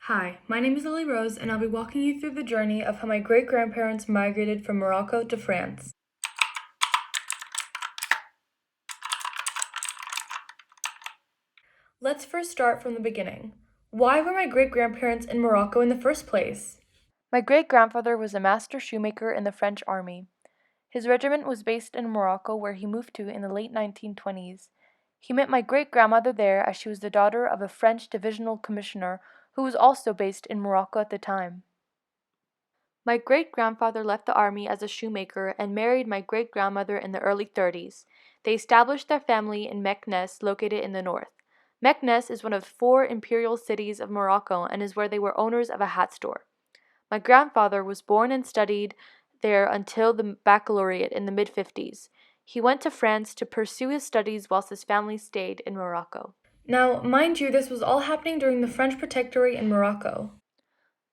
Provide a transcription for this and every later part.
Hi, my name is Lily Rose, and I'll be walking you through the journey of how my great-grandparents migrated from Morocco to France. Let's first start from the beginning. Why were my great-grandparents in Morocco in the first place? My great-grandfather was a master shoemaker in the French army. His regiment was based in Morocco, where he moved to in the late 1920s. He met my great-grandmother there as she was the daughter of a French divisional commissioner who was also based in Morocco at the time. My great-grandfather left the army as a shoemaker and married my great-grandmother in the early 30s. They established their family in Meknes, located in the north. Meknes is one of 4 imperial cities of Morocco and is where they were owners of a hat store. My grandfather was born and studied there until the baccalaureate in the mid-50s. He went to France to pursue his studies whilst his family stayed in Morocco. Now, mind you, this was all happening during the French Protectorate in Morocco.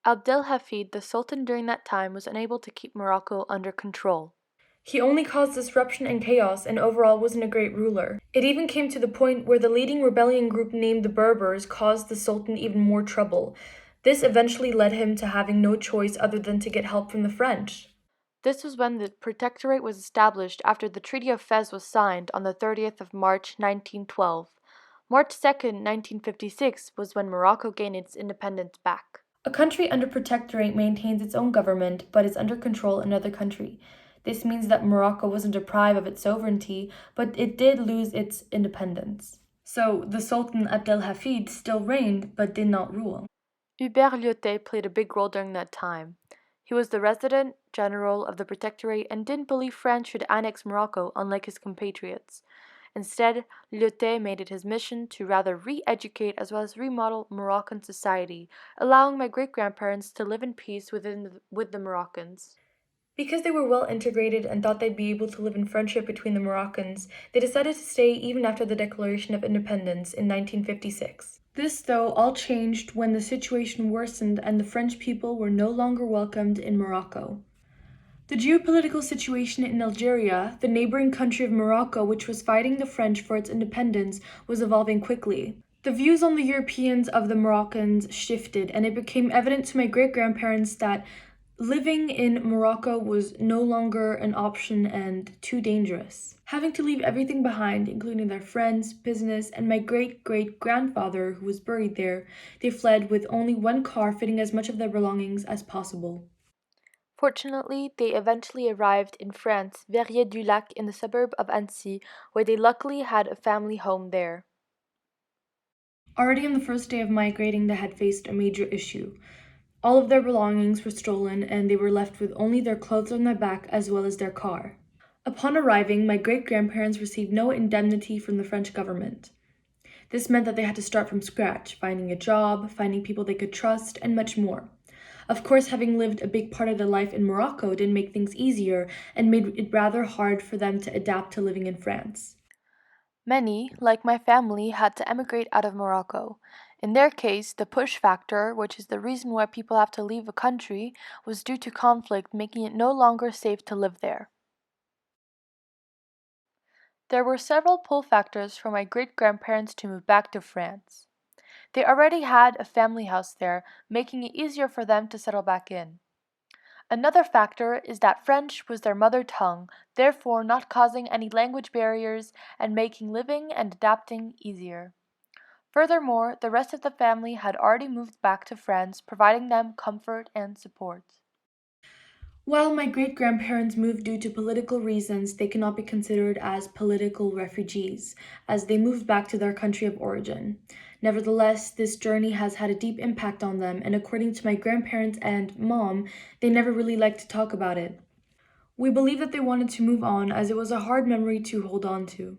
Abdelhafid, the Sultan during that time, was unable to keep Morocco under control. He only caused disruption and chaos and overall wasn't a great ruler. It even came to the point where the leading rebellion group named the Berbers caused the Sultan even more trouble. This eventually led him to having no choice other than to get help from the French. This was when the Protectorate was established after the Treaty of Fez was signed on the 30th of March 1912. March 2nd, 1956 was when Morocco gained its independence back. A country under protectorate maintains its own government but is under control in another country. This means that Morocco wasn't deprived of its sovereignty, but it did lose its independence. So the Sultan Abdelhafid still reigned but did not rule. Hubert Lyautey played a big role during that time. He was the resident general of the Protectorate and didn't believe France should annex Morocco, unlike his compatriots. Instead, Lyautey made it his mission to rather re-educate as well as remodel Moroccan society, allowing my great-grandparents to live in peace with the Moroccans. Because they were well integrated and thought they'd be able to live in friendship between the Moroccans, they decided to stay even after the Declaration of Independence in 1956. This, though, all changed when the situation worsened and the French people were no longer welcomed in Morocco. The geopolitical situation in Algeria, the neighboring country of Morocco which was fighting the French for its independence, was evolving quickly. The views on the Europeans of the Moroccans shifted, and it became evident to my great-grandparents that living in Morocco was no longer an option and too dangerous. Having to leave everything behind, including their friends, business, and my great-great-grandfather who was buried there, they fled with only one car fitting as much of their belongings as possible. Fortunately, they eventually arrived in France, Verrières-du-Lac in the suburb of Annecy, where they luckily had a family home there. Already on the first day of migrating, they had faced a major issue. All of their belongings were stolen, and they were left with only their clothes on their back as well as their car. Upon arriving, my great-grandparents received no indemnity from the French government. This meant that they had to start from scratch, finding a job, finding people they could trust, and much more. Of course, having lived a big part of their life in Morocco didn't make things easier and made it rather hard for them to adapt to living in France. Many, like my family, had to emigrate out of Morocco. In their case, the push factor, which is the reason why people have to leave a country, was due to conflict, making it no longer safe to live there. There were several pull factors for my great-grandparents to move back to France. They already had a family house there, making it easier for them to settle back in. Another factor is that French was their mother tongue, therefore not causing any language barriers and making living and adapting easier. Furthermore, the rest of the family had already moved back to France, providing them comfort and support. While my great-grandparents moved due to political reasons, they cannot be considered as political refugees, as they moved back to their country of origin. Nevertheless, this journey has had a deep impact on them, and according to my grandparents and mom, they never really liked to talk about it. We believe that they wanted to move on as it was a hard memory to hold on to.